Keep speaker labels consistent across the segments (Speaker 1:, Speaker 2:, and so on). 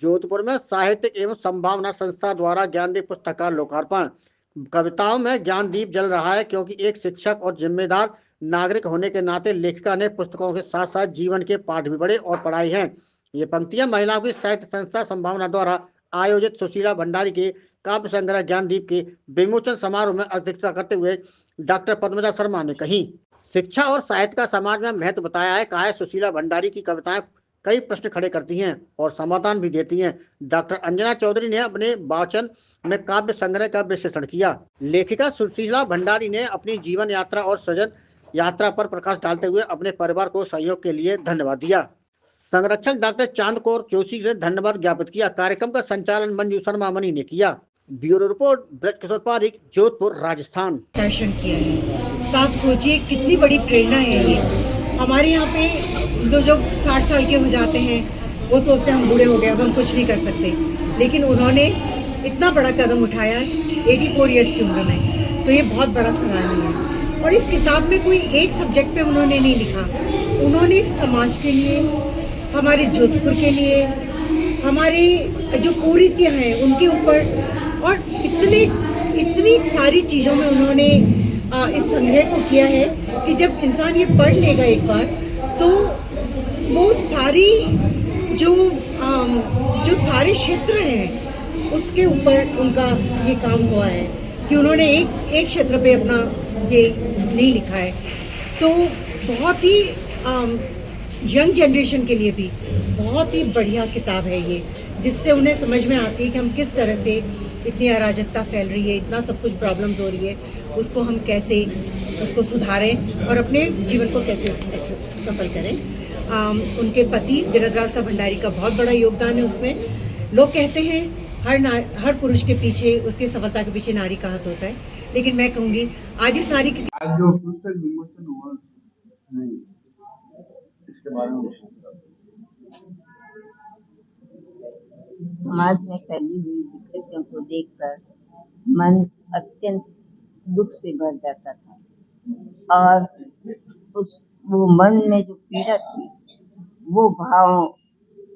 Speaker 1: जोधपुर में साहित्यिक एवं संभावना संस्था द्वारा ज्ञानदीप पुस्तक का लोकार्पण। कविताओं में ज्ञानदीप जल रहा है क्योंकि एक शिक्षक और जिम्मेदार नागरिक होने के नाते लेखिका ने पुस्तकों के साथ साथ जीवन के पाठ भी पढ़े और पढ़ाई हैं। ये पंक्तियां महिलाओं की साहित्य संस्था संभावना द्वारा आयोजित सुशीला भंडारी के काव्य संग्रह ज्ञानदीप के विमोचन समारोह में अध्यक्षता करते हुए डॉक्टर पद्मजा शर्मा ने कही। शिक्षा और साहित्य का समाज में महत्व बताया है। कहा है सुशीला भंडारी की कविताएं कई प्रश्न खड़े करती हैं और समाधान भी देती हैं। डॉक्टर अंजना चौधरी ने अपने वाचन में काव्य संग्रह का विश्लेषण किया। लेखिका सुशीला भंडारी ने अपनी जीवन यात्रा और सृजन यात्रा पर प्रकाश डालते हुए अपने परिवार को सहयोग के लिए धन्यवाद दिया। संरक्षक डॉक्टर चांद कौर जोशी ने धन्यवाद ज्ञापित किया। कार्यक्रम का संचालन मंजू शर्मा मनी ने किया। ब्यूरो रिपोर्ट ब्रज किशोर पारिक, जोधपुर, राजस्थान।
Speaker 2: दर्शन किया है तो आप सोचिए कितनी बड़ी प्रेरणा है ये। हमारे यहाँ पे जो 60 साल के हो जाते हैं वो सोचते हैं हम बूढ़े हो गए, अब हम कुछ नहीं कर सकते, लेकिन उन्होंने इतना बड़ा कदम उठाया 84 इयर्स की उम्र में, तो ये बहुत बड़ा सराहनीय है। और इस किताब में कोई एक सब्जेक्ट पे उन्होंने नहीं लिखा, उन्होंने समाज के लिए, हमारे जोधपुर के लिए, हमारे जो कुरीतियाँ हैं उनके ऊपर, और इतनी सारी चीज़ों में उन्होंने इस संग्रह को किया है कि जब इंसान ये पढ़ लेगा एक बार तो वो सारी जो सारे क्षेत्र हैं उसके ऊपर उनका ये काम हुआ है कि उन्होंने एक क्षेत्र पे अपना ये नहीं लिखा है। तो बहुत ही यंग जनरेशन के लिए भी बहुत ही बढ़िया किताब है ये, जिससे उन्हें समझ में आती है कि हम किस तरह से इतनी अराजकता फैल रही है, इतना सब कुछ प्रॉब्लम्स हो रही है, उसको हम कैसे उसको सुधारें और अपने जीवन को कैसे सफल करें। उनके पति वीरद्राज भंडारी का बहुत बड़ा योगदान है उसमें। लोग कहते हैं हर पुरुष के पीछे, उसकी सफलता के पीछे नारी का हाथ होता है, लेकिन मैं कहूँगी आज इस नारी की
Speaker 3: आज जो पुस्तक विमोचन हुआ नहीं, इसके बारे में
Speaker 4: समाज में फैली हुई विकृतियों को देखकर मन अत्यंत दुख से भर जाता था और वो मन में जो पीड़ा थी वो भावों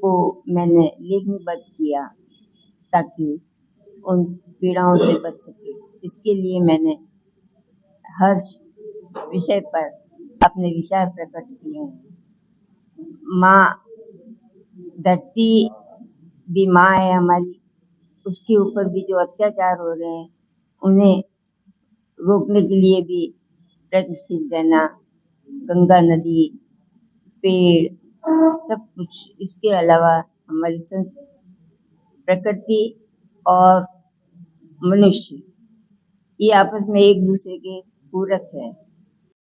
Speaker 4: को मैंने लेखनीबद्ध किया ताकि उन पीड़ाओं से बच सके। इसके लिए मैंने हर विषय पर अपने विचार प्रकट किए हैं। माँ धरती भी माँ है हमारी, उसके ऊपर भी जो अत्याचार हो रहे हैं उन्हें रोकने के लिए भी प्रयत्नशील रहना, गंगा नदी, पेड़, सब कुछ। इसके अलावा हमारी प्रकृति और मनुष्य ये आपस में एक दूसरे के पूरक है।